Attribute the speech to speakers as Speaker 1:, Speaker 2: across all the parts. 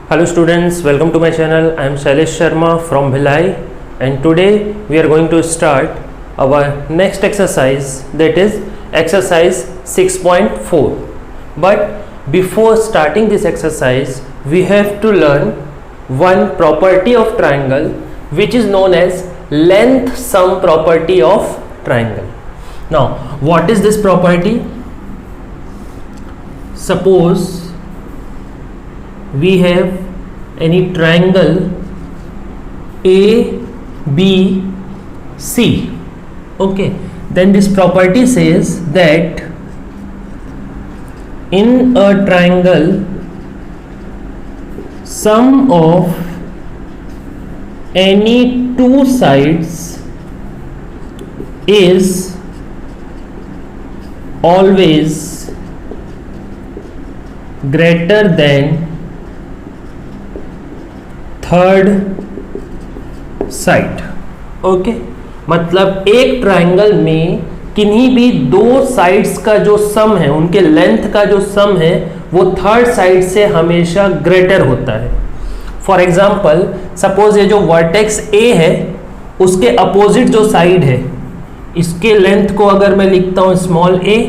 Speaker 1: Hello students, welcome to my channel. I am Shailesh Sharma from Bhilai, and today we are going to start our next exercise, that is exercise 6.4. But before starting this exercise, we have to learn one property of triangle which is known as length sum property of triangle. Now, what is this property? Suppose we have any triangle A, B, C. Okay, then this property says that in a triangle, sum of any two sides is always greater than third side. Okay, मतलब एक triangle में किन्हीं भी दो sides का जो सम है, उनके लेंथ का जो सम है, वो थर्ड साइड से हमेशा ग्रेटर होता है. फॉर एग्जाम्पल, सपोज ये जो वर्टेक्स ए है उसके अपोजिट जो साइड है, इसके लेंथ को अगर मैं लिखता हूं स्मॉल ए,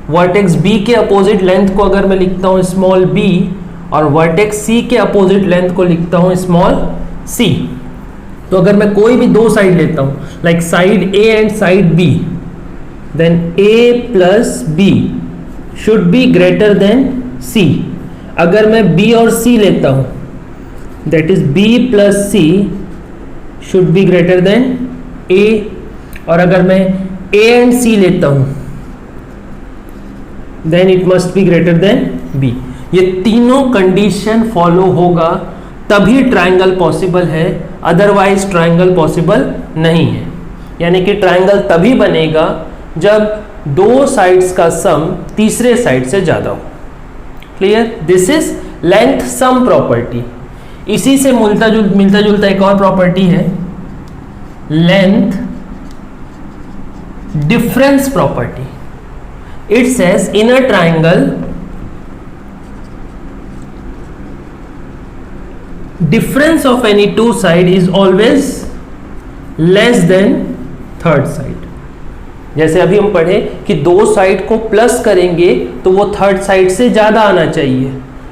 Speaker 1: वर्टेक्स बी के अपोजिट लेंथ को अगर मैं लिखता हूं स्मॉल बी, और वर्टेक्स सी के अपोजिट लेंथ को लिखता हूं स्मॉल सी. तो अगर मैं कोई भी दो साइड लेता हूं, like side A and side B, then A plus B should be greater than C. अगर मैं बी और सी लेता हूं, that is B plus C should be greater than A. और अगर मैं ए एंड सी लेता हूं, then it must be greater than B. ये तीनों कंडीशन फॉलो होगा तभी ट्रायंगल पॉसिबल है, अदरवाइज ट्रायंगल पॉसिबल नहीं है. यानी कि ट्रायंगल तभी बनेगा जब दो साइड्स का सम तीसरे साइड से ज्यादा हो. Clear? This is length sum property. इसी से मिलता जुलता एक और प्रॉपर्टी है, length difference property. It says in a triangle difference of any two side is always less than third side. जैसे अभी हम पढ़े कि दो साइड को प्लस करेंगे तो वो थर्ड साइड से ज्यादा आना चाहिए.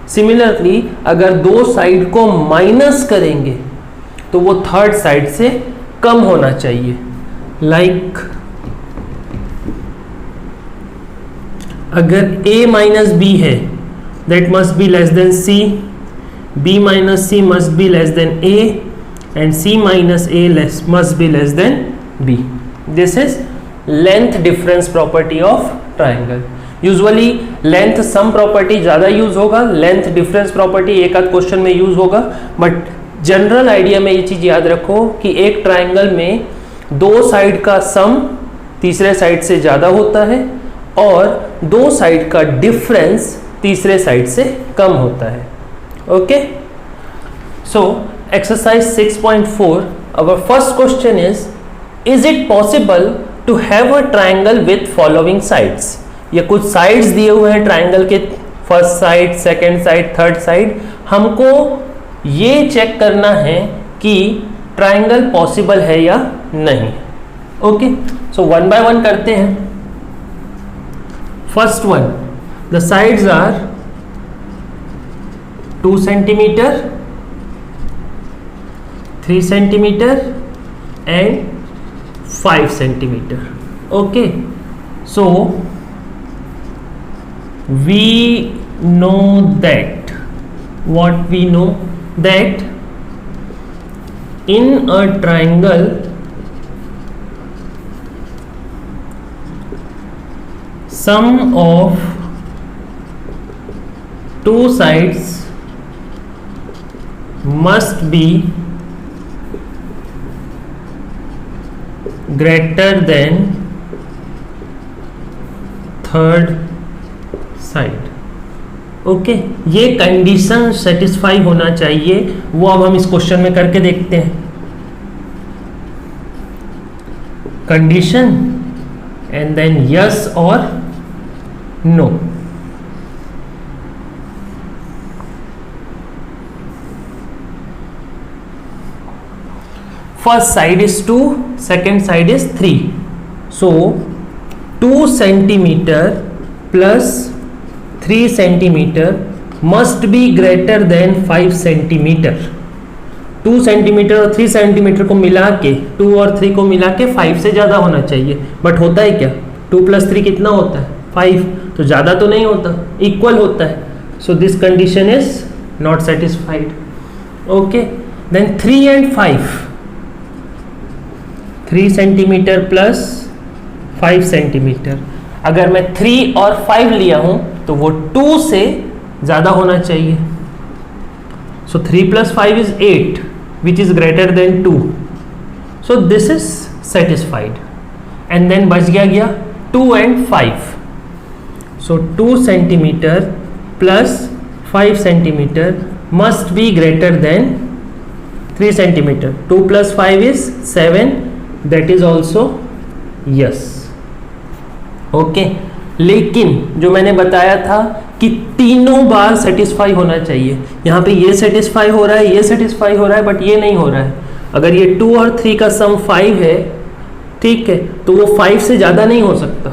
Speaker 1: सिमिलरली अगर दो साइड को माइनस करेंगे तो वो थर्ड साइड से कम होना चाहिए. लाइक अगर a माइनस बी है, that must be less than c, b minus c must be less than a, and c minus a must be less than b. This is length difference property of triangle. Usually length sum property ज़्यादा use होगा, length difference property एक आध question में use होगा, but general idea में ये चीज़ याद रखो कि एक ट्राइंगल में दो साइड का सम तीसरे साइड से ज़्यादा होता है और दो साइड का डिफरेंस तीसरे साइड से कम होता है. Okay, so exercise 6.4, our first question is it possible to have a triangle with following sides? ये कुछ sides दिए हुए हैं ट्राइंगल के, first side, second side, third side. हमको ये चेक करना है कि ट्राइंगल पॉसिबल है या नहीं. Okay, so one by one करते हैं. First one, the sides are 2 centimeter, 3 centimeter and 5 centimeter. Okay, so we know that in a triangle sum of two sides must be greater than third side. Okay, ये condition satisfy होना चाहिए. वो अब हम इस question में करके देखते हैं. कंडीशन एंड देन यस और no. first side is 2, second side is 3. So 2 centimeter plus 3 centimeter must be greater than 5 centimeter. 2 centimetre और 3 सेंटीमीटर को मिला के 2 और 3 को मिला के 5 से ज़्यादा होना चाहिए, बट होता है क्या? 2 + 3 कितना होता है? 5. तो ज़्यादा तो नहीं होता, इक्वल होता है. So this condition is not satisfied. Okay, then 3 and 5, 3 centimetre plus 5 centimetre. अगर मैं 3 और 5 लिया हूं तो वो 2 से ज़्यादा होना चाहिए. So 3 + 5 is 8, which is greater than 2. So this is satisfied. And then बच गया 2 and 5. So 2 centimeter plus 5 centimeter must be greater than 3 centimeter. 2 + 5 is 7. That is also yes. Okay. लेकिन जो मैंने बताया था कि तीनों बार सेटिस्फाई होना चाहिए. यहाँ पे ये सेटिस्फाई हो रहा है, ये सेटिस्फाई हो रहा है, बट ये नहीं हो रहा है. अगर ये 2 और 3 का सम 5 है, ठीक है, तो वो 5 से ज़्यादा नहीं हो सकता.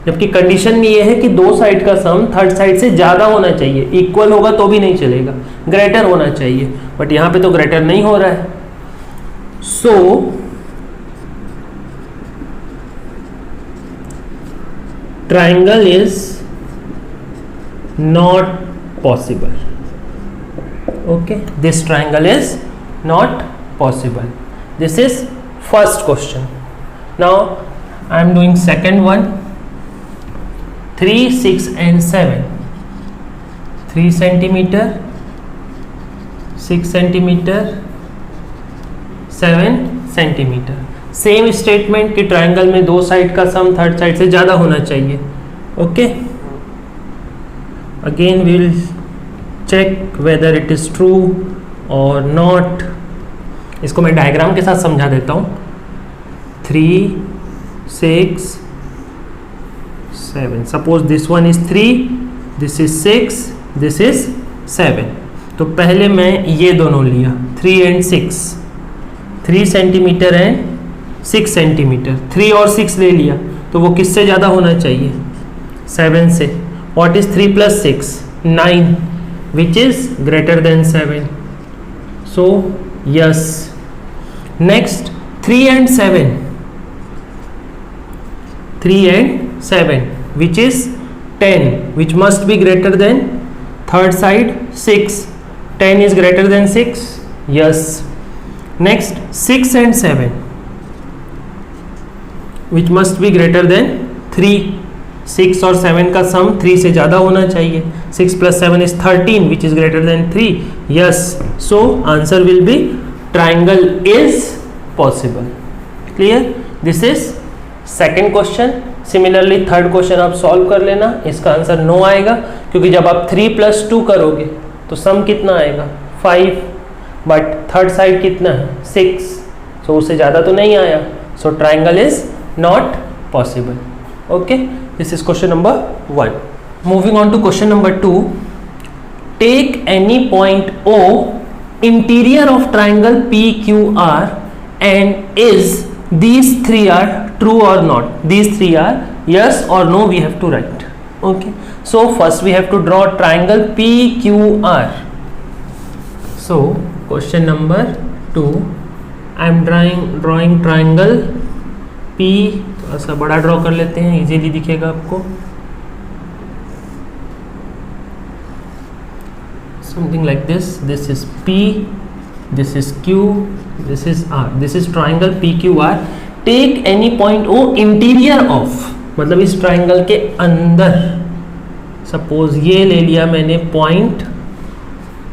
Speaker 1: जबकि कंडीशन में ये है कि दो साइड का सम थर्ड साइड से ज़्यादा होना चाहिए. इक्वल होगा तो भी नहीं चलेगा, ग्रेटर होना चाहिए, बट यहाँ पे तो ग्रेटर नहीं हो रहा है. सो triangle is not possible. Okay, this triangle is not possible. This is first question. Now I am doing second one. 3, 6 and 7. 3 centimeter, 6 centimeter, 7 centimeter. Same statement कि ट्रायंगल में दो साइड का सम थर्ड साइड से ज़्यादा होना चाहिए. Okay, again we will check whether it is true और not. इसको मैं डायग्राम के साथ समझा देता हूँ. 3, 6, 7. Suppose this one is 3, this is 6, this is 7. तो पहले मैं ये दोनों लिया 3 and 6, 3 सेंटीमीटर एंड 6 सेंटीमीटर. 3 और 6 ले लिया तो वो किससे ज़्यादा होना चाहिए? 7 से. What is 3 + 6? 9, which is greater then 7. So yes. Next 3 and 7. 3 and 7 which is 10, which must be greater than third side 6. 10 is greater than 6. Yes. Next 6 and 7 which must be greater than 3. 6 और 7 का सम 3 से ज़्यादा होना चाहिए. 6 + 7 is 13 which is greater than 3. Yes. So answer will be triangle is possible. Clear? This is second question. Similarly third question आप solve कर लेना. इसका आंसर no आएगा क्योंकि जब आप 3 + 2 करोगे तो सम कितना आएगा? 5. बट थर्ड साइड कितना है? 6. सो उससे ज़्यादा तो नहीं आया. So triangle is not possible. Okay, this is question number 1. Moving on to question number 2. Take any point O interior of triangle PQR and is these 3 are true or not. These 3 are yes or no we have to write. Okay, so first we have to draw triangle PQR. So question number 2, I am drawing triangle P. थोड़ा सा बड़ा draw कर लेते हैं, easily दिखेगा आपको. Something like this. This is P, this is Q, this is R. This is triangle PQR. Take any point O interior of, मतलब इस ट्राइंगल के अंदर. सपोज ये ले लिया मैंने point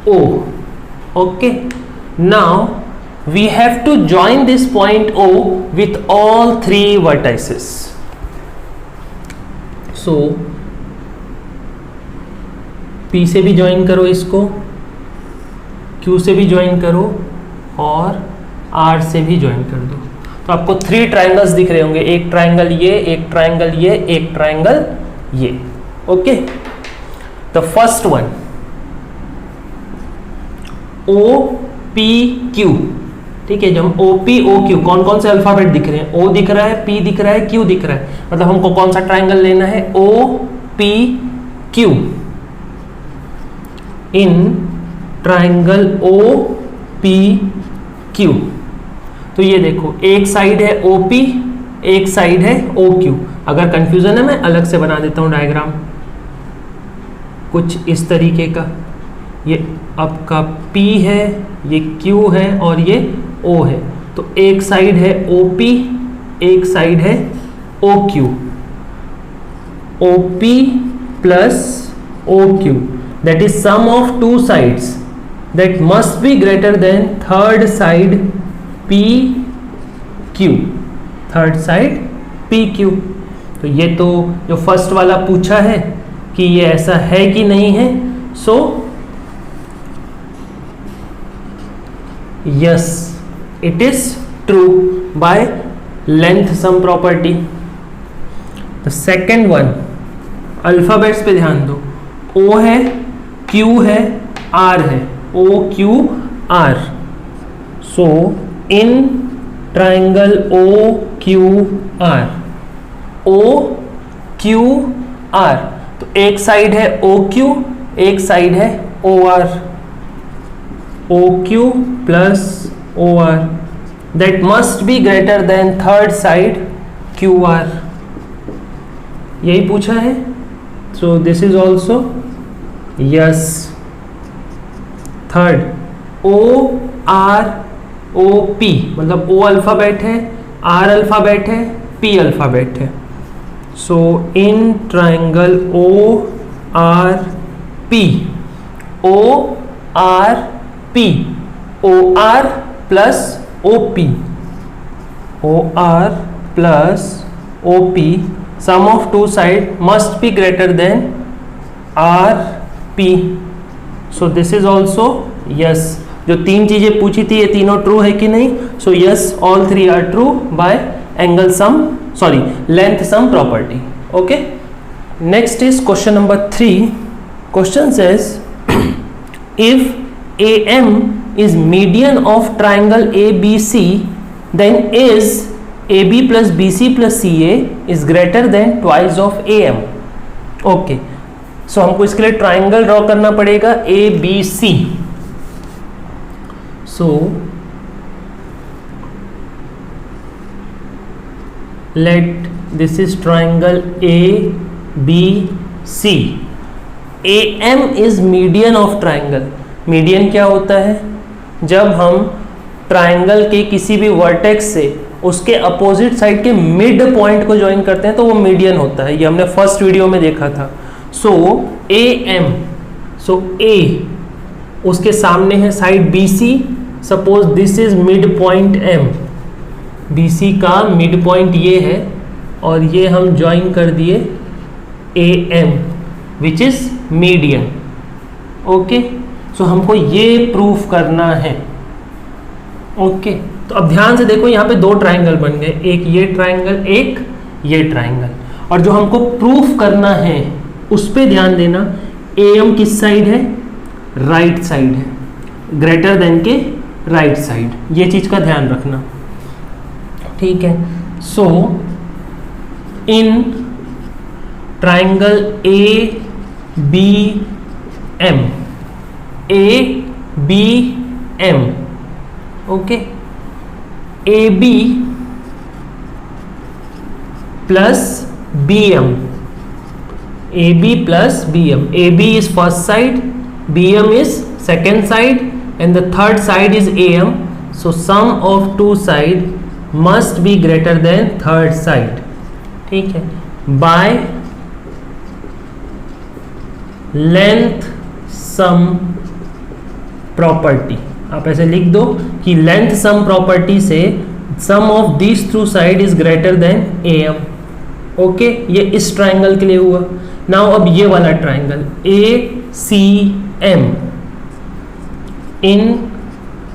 Speaker 1: O. Okay, now we have to join this point O with all 3 vertices. So P से भी ज्वाइन करो इसको, Q से भी ज्वाइन करो और R से भी ज्वाइन कर दो. तो आपको 3 ट्राइंगल्स दिख रहे होंगे. एक ट्राइंगल ये, एक ट्राइंगल ये, एक ट्राइंगल ये. Okay, the first one OPQ. ठीक है, जब हम ओ पी ओ क्यू, कौन कौन से अल्फाबेट दिख रहे हैं, ओ दिख रहा है, पी दिख रहा है, क्यू दिख रहा है, मतलब हमको कौन सा ट्राइंगल लेना है, O P Q. In triangle O P Q, तो ये देखो एक साइड है ओ पी, एक साइड है ओ क्यू। अगर कंफ्यूजन है मैं अलग से बना देता हूं डायग्राम कुछ इस तरीके का, ये आपका P है, ये Q है और ये O है। तो एक साइड है OP, एक साइड है OQ। OP plus OQ that is sum of two sides that must be greater than third side PQ, third side PQ। तो ये तो जो फर्स्ट वाला पूछा है कि ये ऐसा है कि नहीं है, so yes it is true by length sum property. The second one, alphabets पे ध्यान दो, O है, Q है, R है, OQR। So in triangle OQR, OQR, तो एक साइड है OQ, एक साइड है OR, OQ plus OR that must be greater than third side QR। यही पूछा है, so this is also yes। Third OROP, मतलब O अल्फाबेट है, R अल्फाबेट है, P अल्फाबेट है। So in triangle ORP, ORP, OR plus OP, OR plus OP, sum of two side must be greater than RP। So this is also yes. जो तीन चीजें पूछी थी ये तीनों ट्रू है कि नहीं, so yes all three are true by angle sum, sorry length sum property. Okay, next is question number 3। Question says if AM is median of triangle ABC, then is AB plus BC plus CA is greater than twice of AM। Okay, so हमको इसके लिए triangle draw करना पड़ेगा ABC। So let this is triangle ABC। AM is median of triangle। Median क्या होता है, जब हम ट्राइंगल के किसी भी वर्टेक्स से उसके अपोजिट साइड के मिड पॉइंट को ज्वाइन करते हैं तो वो मीडियन होता है। ये हमने फर्स्ट वीडियो में देखा था। सो AM, सो A उसके सामने है side BC। Suppose this is mid point M, BC का मिड पॉइंट ये है और ये हम ज्वाइन कर दिए AM which is median. Okay, so हमको ये प्रूफ करना है। ओके, तो अब ध्यान से देखो यहाँ पे दो ट्राइंगल बन गए, एक ये ट्राइंगल, एक ये ट्राइंगल, और जो हमको प्रूफ करना है उस पे ध्यान देना। AM किस साइड है, राइट साइड है, ग्रेटर देन के राइट साइड, ये चीज का ध्यान रखना। ठीक है, so in triangle ABM, ABM, okay, AB plus BM, AB plus BM, AB is first side, BM is second side, and the third side is AM. So sum of two side must be greater than third side। ठीक है, by length sum property. आप ऐसे लिख दो कि length sum property से sum of this through side is greater than AM। Okay, ये इस ट्राइंगल के लिए हुआ। नाउ अब ये वाला triangle ACM, in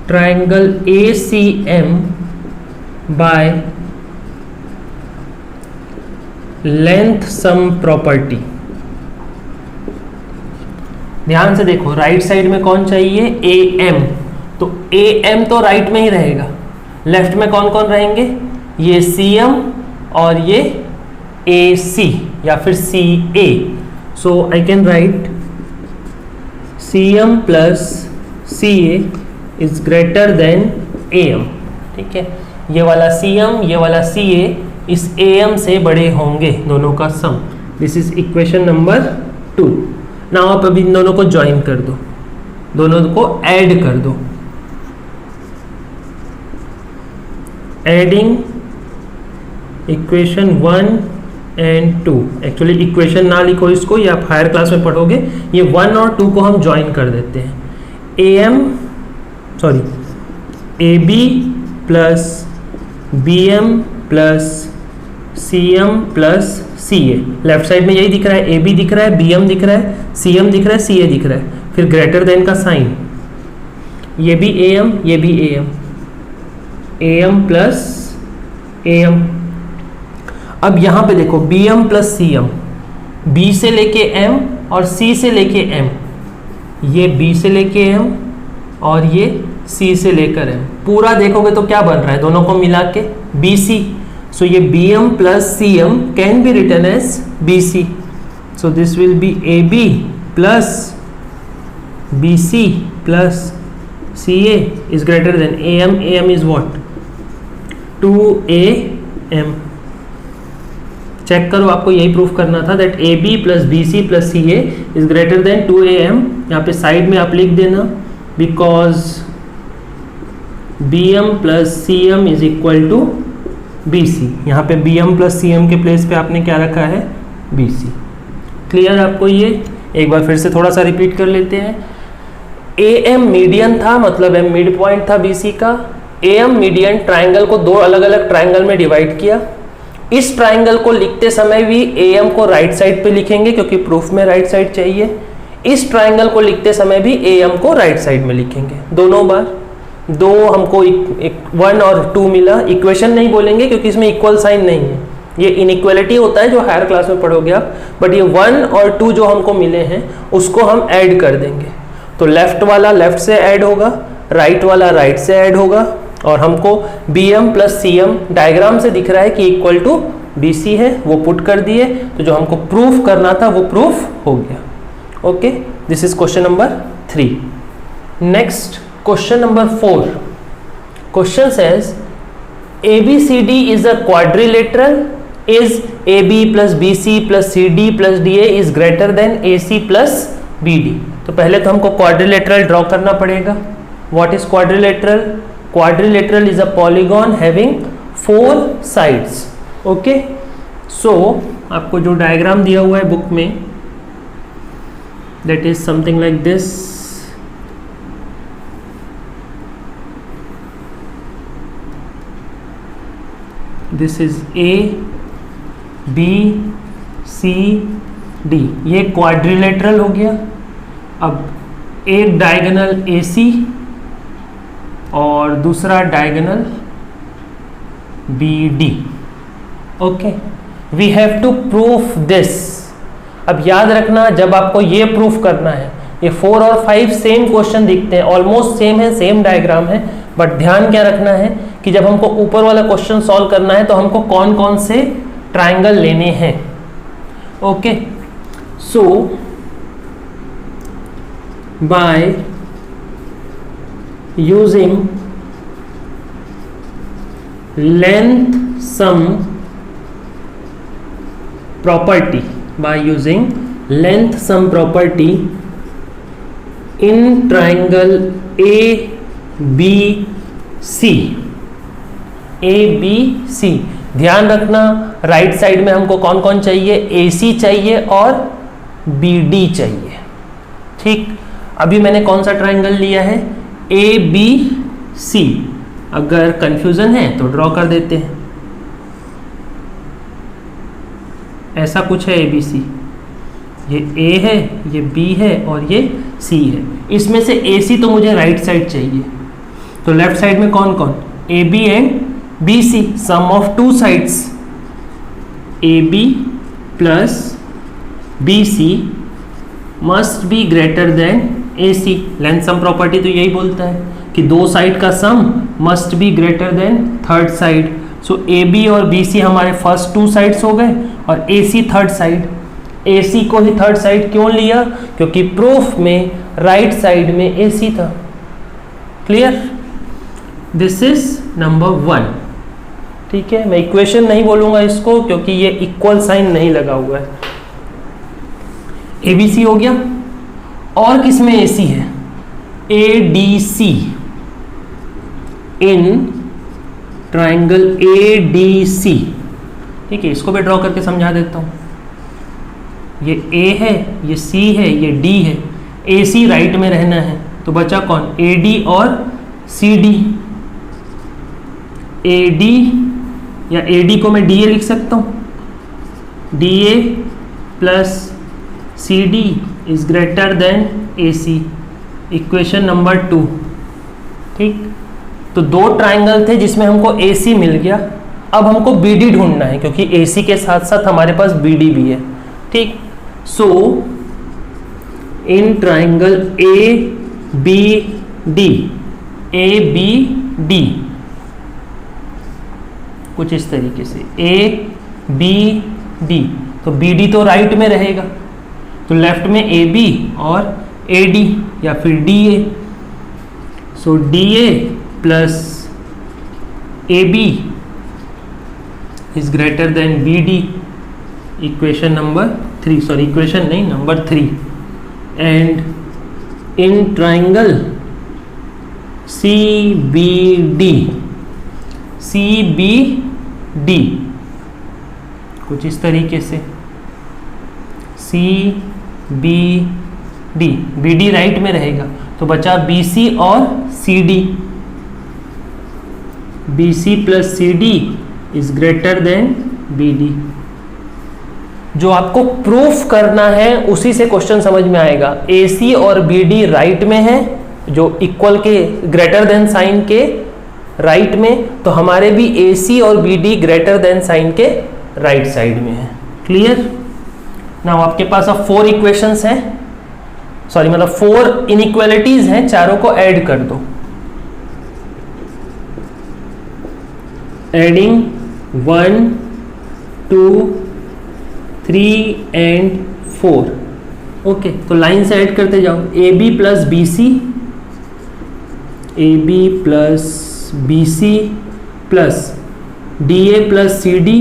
Speaker 1: triangle ACM by length sum property. ध्यान से देखो, राइट साइड में कौन चाहिए, AM, तो AM तो राइट में ही रहेगा, लेफ्ट में कौन कौन रहेंगे, ये CM और ये AC या फिर CA। So I can write CM plus CA is greater than AM। ठीक है, ये वाला CM ये वाला CA इस AM से बड़े होंगे, दोनों का sum. This is equation number 2। Now आप अभी इन दोनों को ज्वाइन कर दो, दोनों को ऐड कर दो। Adding equation 1 and 2। Actually equation ना लिखो इसको, ये आप हायर क्लास में पढ़ोगे। ये 1 और 2 को हम ज्वाइन कर देते हैं। AB plus BM plus CM plus CA। Left side में यही दिख रहा है, AB दिख रहा है, BM दिख रहा है, CM दिख रहा है, CA दिख रहा है। फिर ग्रेटर देन का साइन, ये भी AM ये भी AM प्लस AM। अब यहां पे देखो BM प्लस CM, B से लेके M और C से लेके M, ये B से लेके M और ये C से लेकर M। पूरा देखोगे तो क्या बन रहा है, दोनों को मिला के BC। सो ये BM plus CM can be written as BC। So this will be AB plus BC plus CA is greater than AM. AM is what? 2AM। Check करो, आपको यही प्रूफ करना था that AB plus BC plus CA is greater than 2AM। यहाँ पे side में आप लिख देना because BM plus CM is equal to BC। यहाँ पे BM प्लस CM के प्लेस पे आपने क्या रखा है, BC। क्लियर आपको ये? एक बार फिर से थोड़ा सा रिपीट कर लेते हैं। AM मीडियन था, मतलब M मिड पॉइंट था BC का। AM मीडियन ट्राइंगल को दो अलग अलग ट्राइंगल में डिवाइड किया। इस ट्राइंगल को लिखते समय भी AM को राइट साइड पे लिखेंगे क्योंकि प्रूफ में राइट साइड चाहिए। इस ट्राइंगल को लिखते समय भी AM को राइट साइड में लिखेंगे दोनों बार। दो हमको 1 और 2 मिला। इक्वेशन नहीं बोलेंगे क्योंकि इसमें इक्वल साइन नहीं है, ये इनइक्वालिटी होता है जो हायर क्लास में पढ़ोगे आप। बट ये 1 और 2 जो हमको मिले हैं उसको हम ऐड कर देंगे। तो लेफ्ट वाला लेफ्ट से ऐड होगा, राइट वाला राइट से ऐड होगा, और हमको BM प्लस CM डायग्राम से दिख रहा है कि इक्वल टू BC है, वो पुट कर दिए। तो जो हमको प्रूफ करना था वो प्रूफ हो गया। Okay, this is question number 3। Next question number 4। Question says ABCD is a quadrilateral, is AB plus BC plus CD plus DA is greater than AC plus BD। तो पहले तो हमको क्वाड्रिलेटरल ड्रॉ करना पड़ेगा। What is quadrilateral? Quadrilateral is a polygon having 4 sides. Okay, so आपको जो diagram दिया हुआ है बुक में, that is something like this. This is A B C D, ये क्वाड्रिलेटरल हो गया। अब एक डायगोनल AC और दूसरा diagonal BD। Okay, we have to proof this. अब याद रखना, जब आपको ये प्रूफ करना है, ये 4 और 5 सेम क्वेश्चन दिखते हैं, ऑलमोस्ट सेम है, सेम डायग्राम है, बट ध्यान क्या रखना है कि जब हमको ऊपर वाला क्वेश्चन सॉल्व करना है तो हमको कौन कौन से ट्राइंगल लेने हैं। Okay, so by using length sum property, by using length sum property in triangle ABC। ABC ध्यान रखना, राइट साइड में हमको कौन कौन चाहिए, AC चाहिए और BD चाहिए। ठीक, अभी मैंने कौन सा ट्राइंगल लिया है, ABC। अगर कंफ्यूजन है तो ड्रॉ कर देते हैं। ऐसा कुछ है ABC, ये A है, ये B है और ये C है। इसमें से AC तो मुझे राइट साइड चाहिए, तो लेफ्ट साइड में कौन कौन, AB and BC, sum of 2 sides AB plus BC must be greater than AC। Length sum property तो यही बोलता है कि 2 साइड का sum must be greater than third side. So A B और बी सी हमारे फर्स्ट टू साइड्स हो गए और ए सी थर्ड साइड। ए सी को ही थर्ड साइड क्यों लिया? क्योंकि प्रूफ में राइट साइड में ए सी था। क्लियर? This is number 1। ठीक है, मैं इक्वेशन नहीं बोलूंगा इसको क्योंकि ये इक्वल साइन नहीं लगा हुआ है। ए बी सी हो गया। और किसमें ए सी है? A D C in triangle A D C. ठीक है, इसको भी ड्रॉ करके समझा देता हूं। ये ए है, ये सी है, ये डी है। ए सी राइट में रहना है तो बचा कौन? ए डी और सी डी। ए डी या ए डी को मैं डी ए लिख सकता हूं। D A plus C D is greater than A C. Equation number 2। ठीक, तो दो ट्राइंगल थे जिसमें हमको ए सी मिल गया। अब हमको बी डी ढूंढना है क्योंकि ए सी के साथ साथ हमारे पास बी डी भी है। ठीक, so in triangle A B D, A B D कुछ इस तरीके से ए बी डी, तो बी डी तो राइट में रहेगा तो लेफ्ट में ए बी और ए डी या फिर D A. So D A plus A B is greater than B D. Equation number 3, sorry equation नहीं, number 3। And in triangle C B D, C B D कुछ इस तरीके से C B D, B D right में रहेगा तो बचा B C और C D. B C plus C D is greater than B D. जो आपको प्रूफ करना है उसी से क्वेश्चन समझ में आएगा। ए सी और बी डी राइट में है, जो इक्वल के ग्रेटर देन साइन के राइट में, तो हमारे भी ए सी और B D greater than sign के राइट साइड में है। क्लियर? नाउ आपके पास अब 4 इक्वेशंस हैं, सॉरी मतलब 4 इनइक्वालिटीज हैं, चारों को ऐड कर दो। Adding 1 2 3 and 4। ओके, तो लाइन से ऐड करते जाओ। A B plus B C, A B plus B C plus D A plus C D,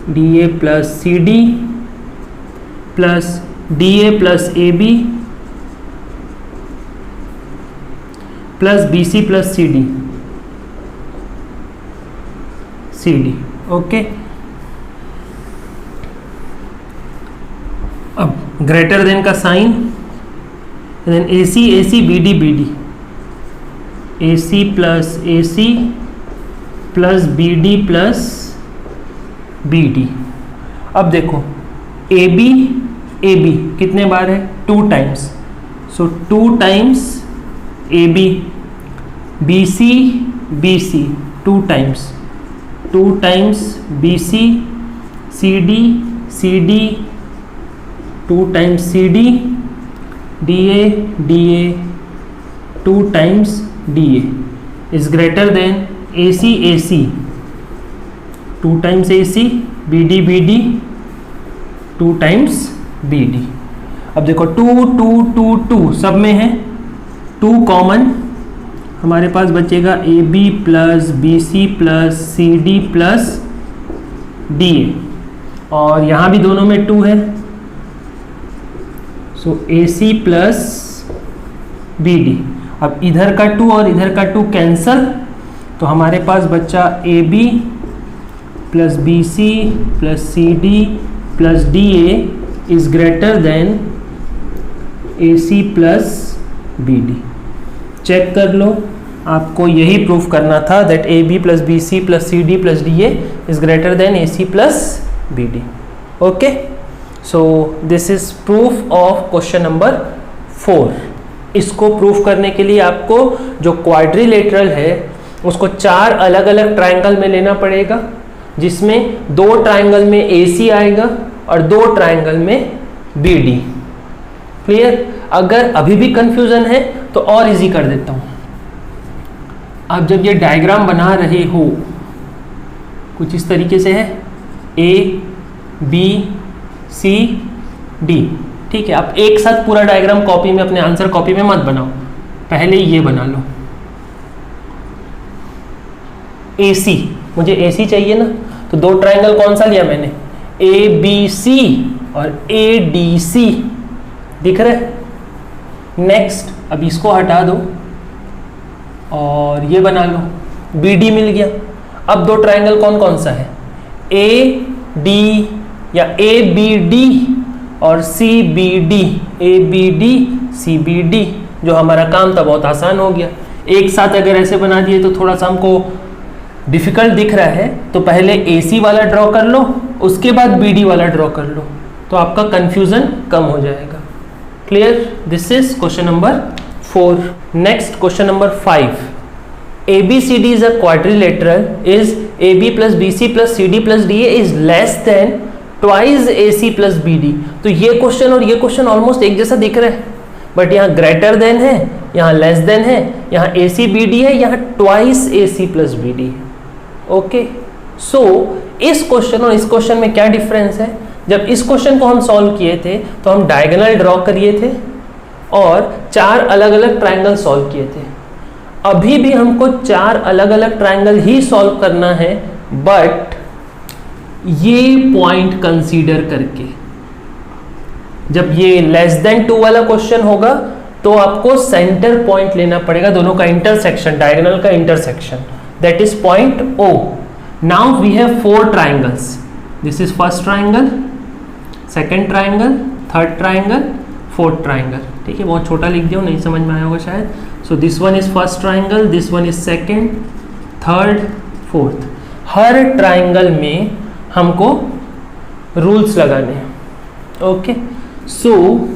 Speaker 1: D A plus C D plus D A plus A B plus B C plus C D, C D. Okay, अब greater than का sign, then A C B D B D, A C plus A C plus B D plus B D. अब देखो A B कितने बार है? 2 times, so 2 times A B C 2 times, 2 times B C D 2 times C D, D A 2 times D A is greater than A C 2 times A C, B D 2 times B D. अब देखो 2 2 2 2 सब में है, 2 common, हमारे पास बचेगा A B plus B C plus C D plus D A, और यहाँ भी दोनों में 2 है, so A C plus B D. अब इधर का 2 और इधर का 2 कैंसल, तो हमारे पास बच्चा A B plus B C plus C D plus D A is greater than A C plus B D. Check कर लो, आपको यही प्रूफ करना था that A B plus B C plus C D plus D A is greater than A C plus B D. Okay, so this is proof of question number 4। इसको proof करने के लिए आपको जो क्वाड्रिलेटरल है उसको 4 अलग अलग ट्राइंगल में लेना पड़ेगा, जिसमें 2 ट्राइंगल में ए सी आएगा और 2 ट्राइंगल में बी डी। क्लियर? अगर अभी भी कंफ्यूजन है तो और इजी कर देता हूँ। अब जब ये डायग्राम बना रहे हो कुछ इस तरीके से है, ए बी सी डी, ठीक है। आप एक साथ पूरा डायग्राम कॉपी में, अपने आंसर कॉपी में मत बनाओ, पहले ये बना लो। ए सी, मुझे ए सी चाहिए ना, तो दो ट्रायंगल कौन सा लिया मैंने, ए बी सी और ए डी सी, दिख रहा है। नेक्स्ट, अब इसको हटा दो और ये बना लो, बी डी मिल गया। अब दो ट्रायंगल कौन कौन सा है, ए डी या ए बी डी और C B D, A B D C B D, जो हमारा काम था बहुत आसान हो गया। एक साथ अगर ऐसे बना दिए तो थोड़ा सा हमको डिफिकल्ट दिख रहा है, तो पहले ए सी वाला ड्रॉ कर लो, उसके बाद बी डी वाला ड्रॉ कर लो, तो आपका कंफ्यूजन कम हो जाएगा। Clear? This is question number 4। Next question number 5, ABCD is a quadrilateral, is AB plus BC plus CD plus DA is less than twice AC plus BD। तो ये question और ये क्वेश्चन ऑलमोस्ट एक जैसा दिख रहा है, बट यहाँ ग्रेटर देन है, यहाँ लेस देन है, यहाँ AC BD है, यहाँ ट्वाइस AC plus BD है। ओके, सो इस क्वेश्चन और इस क्वेश्चन में क्या डिफरेंस है? जब इस क्वेश्चन को हम सॉल्व किए थे तो हम डायगोनल ड्रॉ करिए थे और 4 अलग अलग ट्रायंगल सॉल्व किए थे। अभी भी हमको 4 अलग अलग ट्रायंगल ही सॉल्व करना है, बट ये पॉइंट कंसीडर करके। जब ये लेस देन 2 वाला क्वेश्चन होगा तो आपको सेंटर पॉइंट लेना पड़ेगा, दोनों का इंटरसेक्शन, डायगोनल का intersection, that is point O। Now we have 4 triangles, this is first triangle, second triangle, third triangle, fourth triangle. ठीक है, बहुत छोटा लिख दिया, नहीं समझ में आया होगा शायद। So this one is first triangle, this one is second, third, fourth. Her triangle में हमको रूल्स लगाने हैं। Okay, so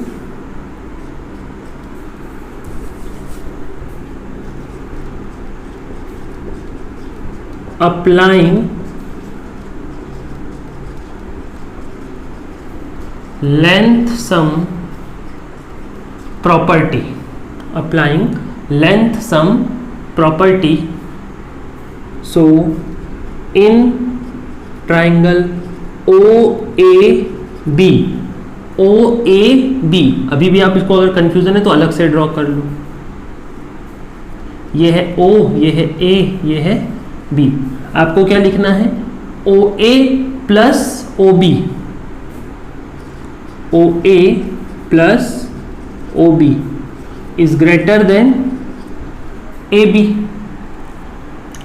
Speaker 1: applying length sum property, applying length sum property. So in triangle OAB, OAB, अभी भी आप इसको अगर कंफ्यूजन है तो अलग से ड्रॉ कर लो। ये है O, ये है A, ये है B। आपको क्या लिखना है? OA plus OB, OA plus OB is greater than AB।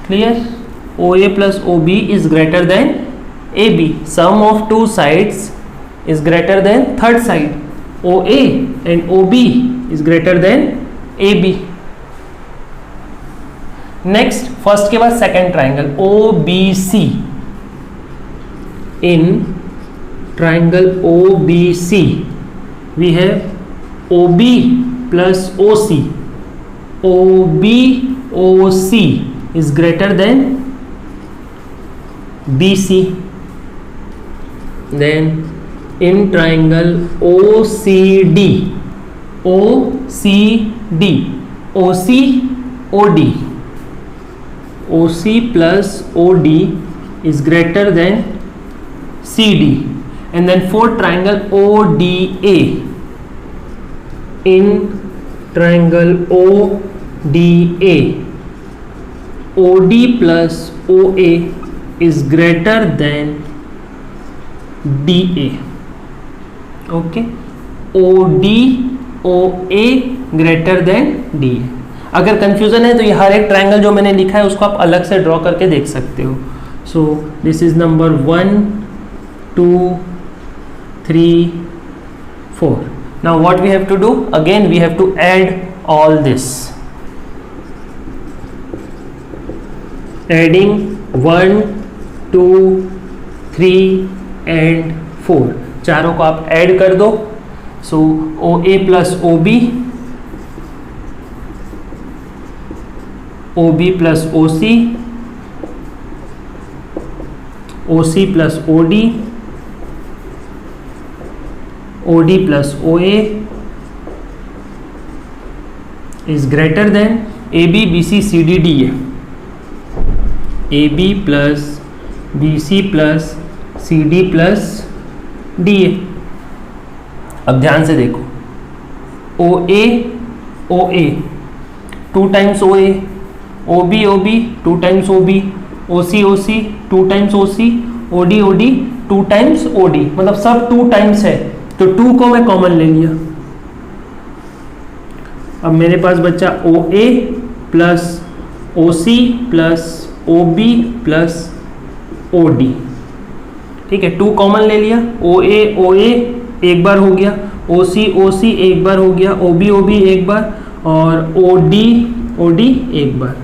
Speaker 1: Clear? OA plus OB is greater than AB. Sum of two sides is greater than third side. OA and OB is greater than AB. Next, first के बाद second triangle OBC। In triangle OBC we have OB plus OC, OB OC is greater than BC। then in triangle OCD, OCD, OC OD, OC plus OD is greater than CD। and then fourth triangle ODA, in triangle ODA, OD plus OA is greater than DA। okay, OD OA greater than DA। अगर confusion है तो ये हर एक triangle जो मैंने लिखा है उसको आप अलग से ड्रॉ करके देख सकते हो। So this is number 1 2 3 4। Now what we have to do, again we have to add all this, adding 1 2 3 and 4, चारों को आप ऐड कर दो। So OA plus OB, OB plus OC, OC plus OD, OD plus OA is greater than AB BC CD DA। A B plus B C plus C D plus D A. अब ध्यान से देखो, O A 2 times O A, O B 2 times O B, O C 2 times O C, O D 2 times O D, मतलब सब 2 times है, तो 2 को मैं कॉमन ले लिया। अब मेरे पास बचा O A plus O C plus O B plus O D. ठीक है, 2 कॉमन ले लिया, ओ ए एक बार हो गया, ओ सी एक बार हो गया, ओ बी एक बार, और ओ डी एक बार,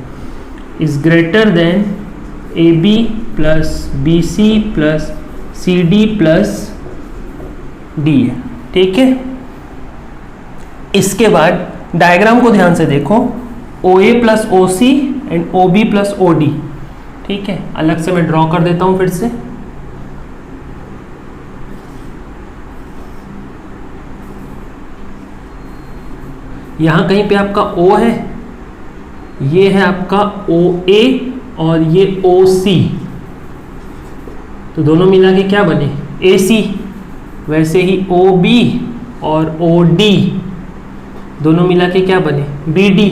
Speaker 1: is greater than A B plus B C plus C D plus D A. ठीक है, इसके बाद डायग्राम को ध्यान से देखो, O A plus O C and O B plus O D. ठीक है, अलग से मैं ड्रॉ कर देता हूं फिर से। यहां कहीं पे आपका O है, ये है आपका ओ ए और ये ओ सी, तो दोनों मिला के क्या बने, ए सी। वैसे ही ओ बी और ओ डी दोनों मिला के क्या बने, B D.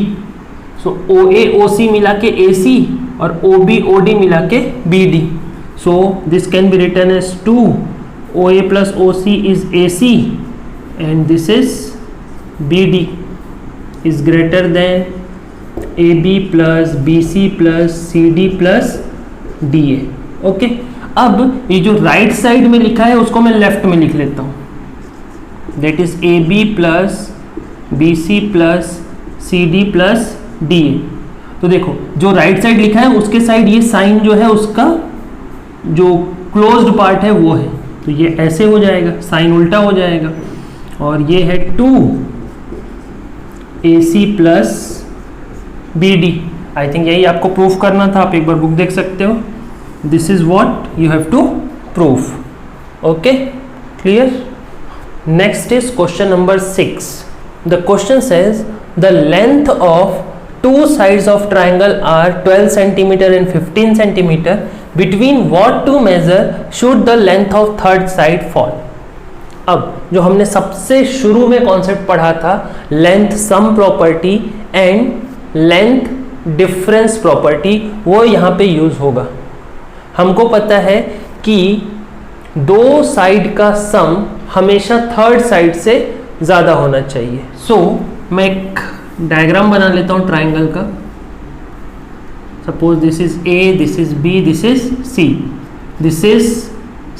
Speaker 1: So O A ओ सी मिला के ए सी और ओ बी ओ डी मिला के B D. So this can be written as 2 O A plus O C is A C and this is B D is greater than A B plus B C plus C D plus D A. Okay, अब ये जो right side में लिखा है उसको मैं left में लिख लेता हूं, that is A B plus B C plus C D plus D A. तो देखो, जो राइट साइड लिखा है उसके साइड ये साइन जो है उसका जो क्लोज्ड पार्ट है वो है, तो ये ऐसे हो जाएगा, साइन उल्टा हो जाएगा, और ये है 2 A C plus B D. I think यही आपको प्रूफ करना था, आप एक बार बुक देख सकते हो। This is what you have to proof. Okay, clear. Next is question number 6. The question says the length of 2 sides of triangle are 12 centimeter and 15 centimeter. Between what two measure should the length of third side fall? अब जो हमने सबसे शुरू में concept पढ़ा था, length sum property and length difference property, वो यहाँ पे यूज होगा। हमको पता है कि 2 साइड का सम हमेशा थर्ड साइड से ज़्यादा होना चाहिए। सो मैं एक डायग्राम बना लेता हूँ ट्राइंगल का। Suppose this is A, this is B, this is C. This is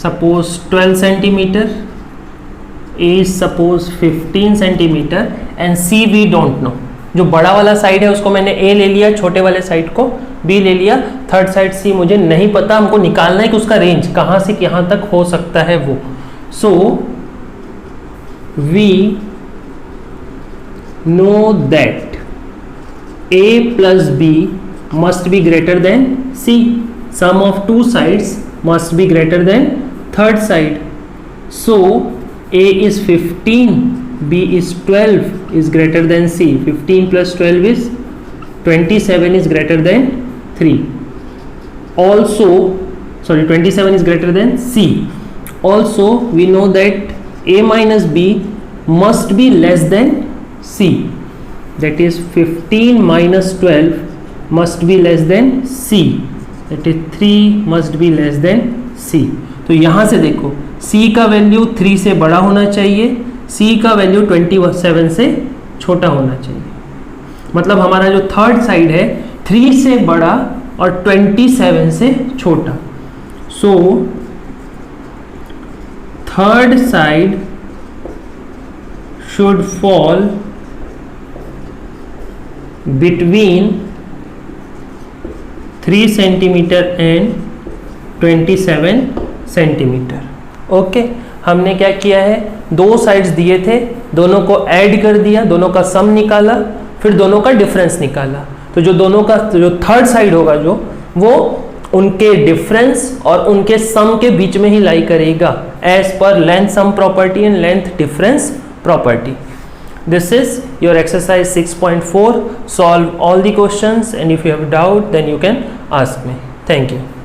Speaker 1: suppose 12 centimetre, A is suppose 15 centimetre and C we don't know. जो बड़ा वाला साइड है उसको मैंने ए ले लिया, छोटे वाले साइड को बी ले लिया, थर्ड साइड सी मुझे नहीं पता, हमको निकालना है कि उसका रेंज कहाँ से कहाँ तक हो सकता है वो। सो we know that a plus b must be greater than c. Sum of 2 sides must be greater than third side. So a is 15, b is 12 is greater than c. 15 plus 12 is 27 is greater than 3. Also, sorry, 27 is greater than c. Also we know that a minus b must be less than c, that is 15 minus 12 must be less than c, that is 3 must be less than c. तो यहाँ से देखो, c का value 3 से बड़ा होना चाहिए, c का वैल्यू 27 से छोटा होना चाहिए। मतलब हमारा जो थर्ड साइड है 3 से बड़ा और 27 से छोटा। So third side should fall between 3 centimeter and 27 centimeter. Okay, हमने क्या किया है, 2 साइड्स दिए थे, दोनों को ऐड कर दिया, दोनों का सम निकाला, फिर दोनों का डिफरेंस निकाला। तो जो दोनों का जो थर्ड साइड होगा जो वो उनके डिफरेंस और उनके सम के बीच में ही लाई करेगा, एज पर length sum property and length difference property. This is your exercise 6.4. Solve all the questions and if you have doubt then you can ask me. Thank you.